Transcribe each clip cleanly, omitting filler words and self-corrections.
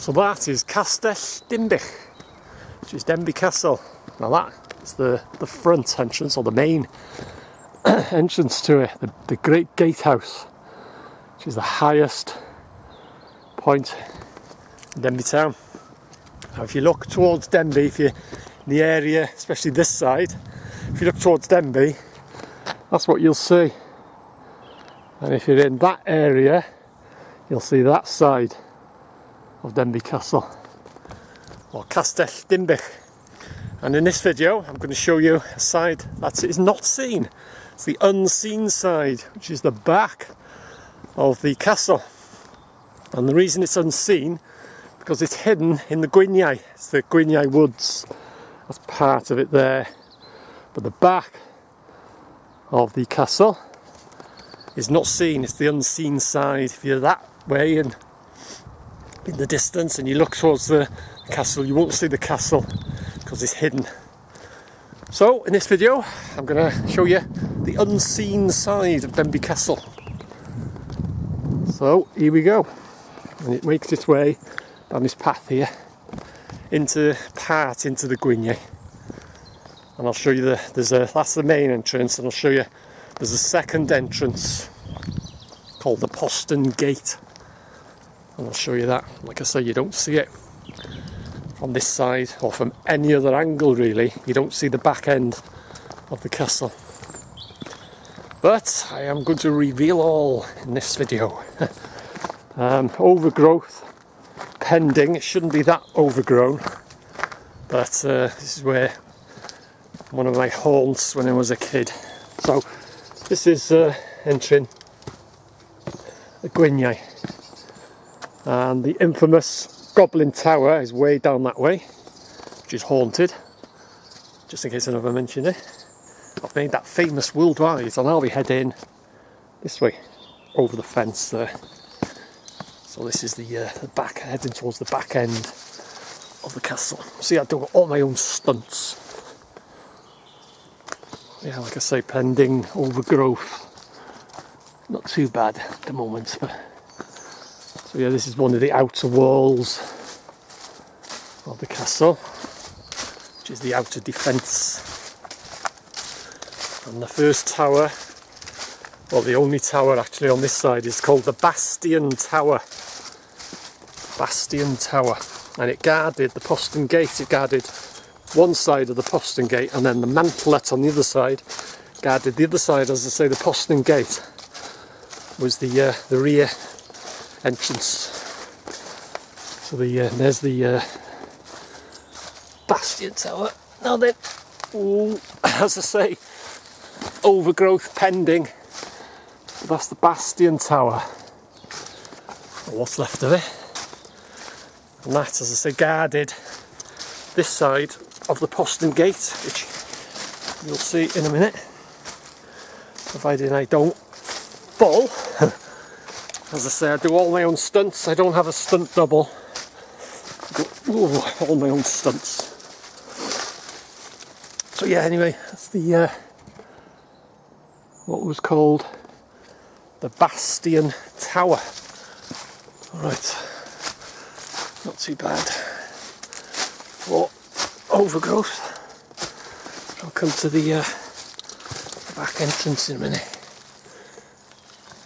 So that is Castell Dinbych, which is Denbigh Castle. Now that is the front entrance, or the main entrance to it, the great gatehouse, which is the highest point in Denbigh town. Now if you look towards Denbigh, if you're in the area, especially this side, if you look towards Denbigh, that's what you'll see. And if you're in that area, you'll see that side of Denbigh Castle, or Castell Dinbych. And in this video I'm going to show you a side that is not seen. It's the unseen side, which is the back of the castle. And the reason it's unseen, because it's hidden in the Gwyniau. It's the Gwyniau woods, that's part of it there. But the back of the castle is not seen, it's the unseen side. If you're that way and in the distance and you look towards the castle, you won't see the castle because it's hidden. So in this video I'm going to show you the unseen side of Denbigh Castle. So here we go, and it makes its way down this path here into the Gwyniau. And I'll show you that's the main entrance, and I'll show you there's a second entrance called the Postern Gate. And I'll show you that. Like I say, you don't see it from this side or from any other angle really. You don't see the back end of the castle. But I am going to reveal all in this video. Overgrowth pending. It shouldn't be that overgrown. But this is where one of my haunts when I was a kid. So this is entering the Gwyniau. And the infamous Goblin Tower is way down that way, which is haunted, just in case I never mentioned it. I've made that famous worldwide, and I'll be heading this way, over the fence there. So this is the back, heading towards the back end of the castle. See, I do all my own stunts. Yeah, like I say, pending overgrowth. Not too bad at the moment, but so yeah, this is one of the outer walls of the castle, which is the outer defence. And the first tower, well, the only tower actually on this side, is called the Bastion Tower. Bastion Tower. And it guarded the Postern Gate. It guarded one side of the Postern Gate, and then the Mantlet on the other side guarded the other side. As I say, the Postern Gate was the rear entrance. So there's the Bastion Tower. Now then, as I say, overgrowth pending. So that's the Bastion Tower, or what's left of it. And that, as I say, guarded this side of the Postern Gate, which you'll see in a minute, provided I don't fall. As I say, I do all my own stunts. I don't have a stunt double. I do all my own stunts. So yeah, anyway, that's the what was called the Bastion Tower. Alright, not too bad for overgrowth. I'll come to the back entrance in a minute.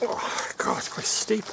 Oh god, it's quite steep.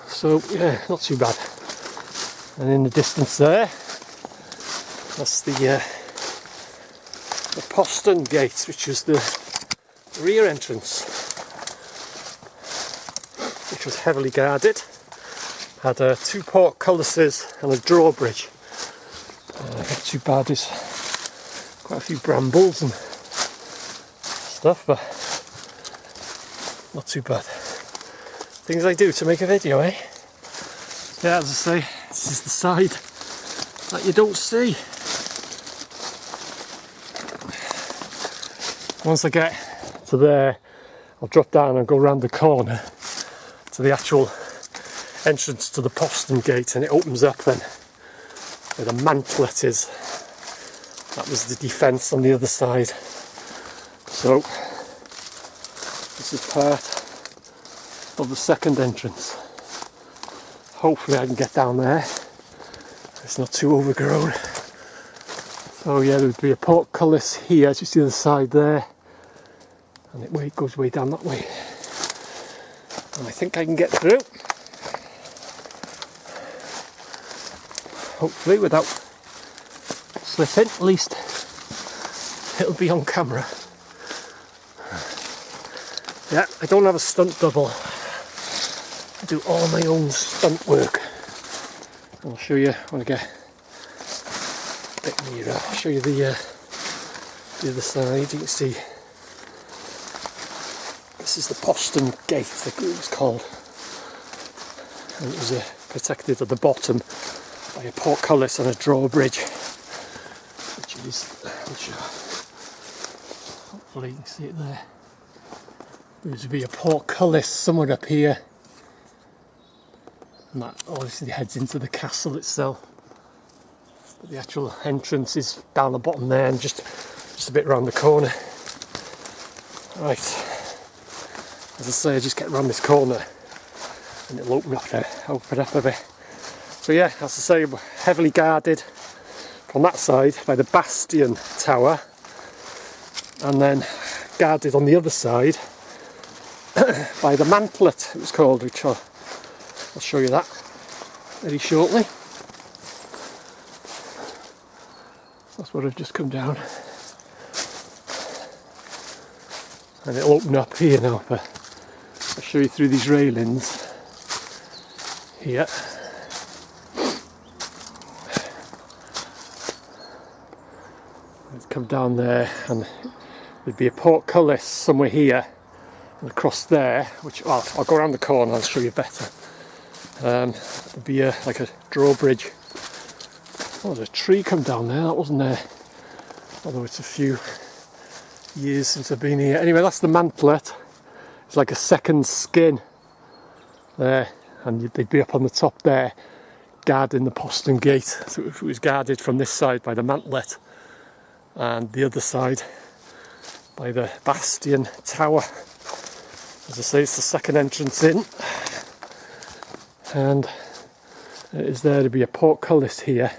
So yeah, not too bad. And in the distance there, that's the Postern Gate, which was the rear entrance, which was heavily guarded. Had 2 portcullises and a drawbridge. Not too bad, there's quite a few brambles and stuff, but not too bad. Things I do to make a video, eh? Yeah, as I say, this is the side that you don't see. Once I get to there, I'll drop down and go around the corner to the actual entrance to the Postern Gate, and it opens up then where the Mantlet is. That was the defence on the other side. So this is part of the second entrance. hopefully I can get down there. It's not too overgrown. So yeah, there would be a portcullis here, as you see the side there, and it goes way down that way. And I think I can get through, hopefully without slipping. At least it'll be on camera. Yeah, I don't have a stunt double. I do all my own stunt work. I'll show you when I get a bit nearer. I'll show you the other side. You can see this is the Postern Gate, I think it was called, and it was protected at the bottom by a portcullis and a drawbridge, which is, I'll show. Hopefully you can see it there. There would be a portcullis somewhere up here, and that obviously heads into the castle itself. But the actual entrance is down the bottom there, and just a bit round the corner. Right, as I say, I just get round this corner and it'll open up a bit. So yeah, as I say, we're heavily guarded from that side by the Bastion Tower, and then guarded on the other side by the Mantlet, it was called, which I'll show you that very shortly. That's what I've just come down. And it'll open up here now, but I'll show you through these railings here. Let's come down there, and there'd be a portcullis somewhere here and across there, which I'll go around the corner, I'll show you better. There'd be like a drawbridge. Oh, there's a tree come down there, that wasn't there, although it's a few years since I've been here. Anyway, that's the Mantlet. It's like a second skin there, and they'd be up on the top there guarding the Postern Gate. So it was guarded from this side by the Mantlet and the other side by the Bastion Tower. As I say, it's the second entrance in, and it is there to be a portcullis here,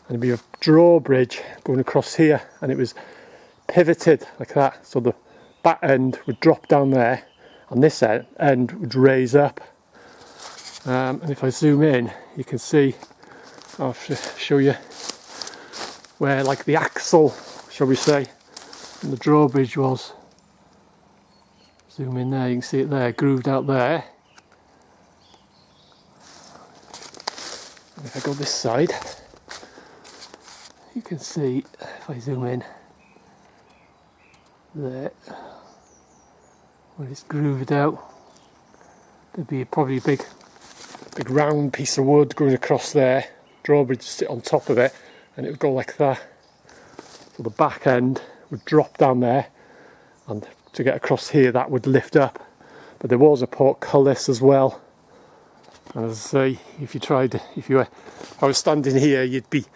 and there'd be a drawbridge going across here, and it was pivoted like that, so that end would drop down there and this end would raise up. And if I zoom in, you can see, I'll show you where like the axle, shall we say, and the drawbridge was. Zoom in there, you can see it there, grooved out there. And if I go this side, you can see, if I zoom in, there, when it's grooved out, there'd be probably a big round piece of wood going across there, drawbridge would sit on top of it, and it would go like that. So the back end would drop down there, and to get across here that would lift up. But there was a portcullis as well. And as I say, if I was standing here, you'd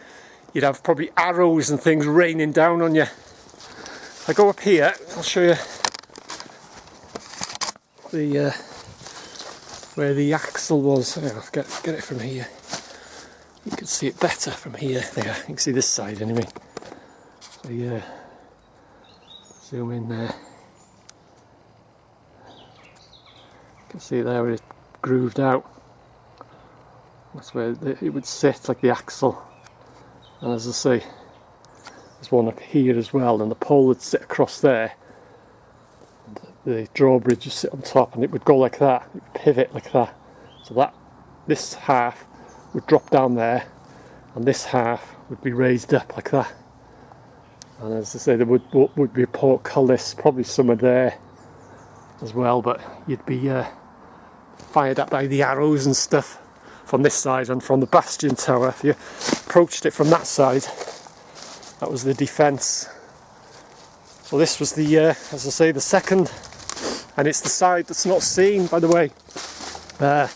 have probably arrows and things raining down on you. If I go up here, I'll show you where the axle was. I'll get it from here. You can see it better from here. There, you can see this side anyway. So yeah, zoom in there. You can see there where it's grooved out. That's where it would sit, like the axle. And as I say, there's one up here as well, and the pole would sit across there. And the drawbridge would sit on top, and it would go like that, it would pivot like that. So this half would drop down there, and this half would be raised up like that. And as I say, there would be a portcullis, probably somewhere there as well, but you'd be fired up by the arrows and stuff from this side and from the Bastion Tower. If you approached it from that side, that was the defence. So this was the, as I say, the second, and it's the side that's not seen, by the way. The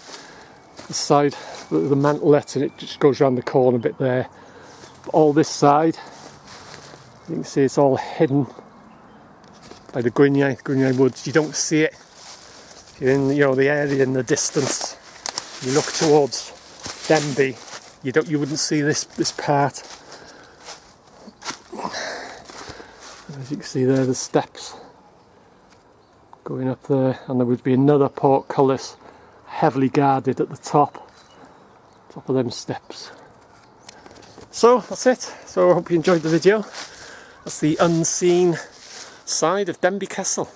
side, the Mantlet, and it just goes around the corner a bit there. But all this side, you can see it's all hidden by the Gwynedd Woods. You don't see it. You're in, the area in the distance. you look towards Denbigh, you wouldn't see this part. As you can see there, the steps going up there, and there would be another portcullis heavily guarded at the top of them steps. So that's it. So I hope you enjoyed the video. That's the unseen side of Denbigh Castle.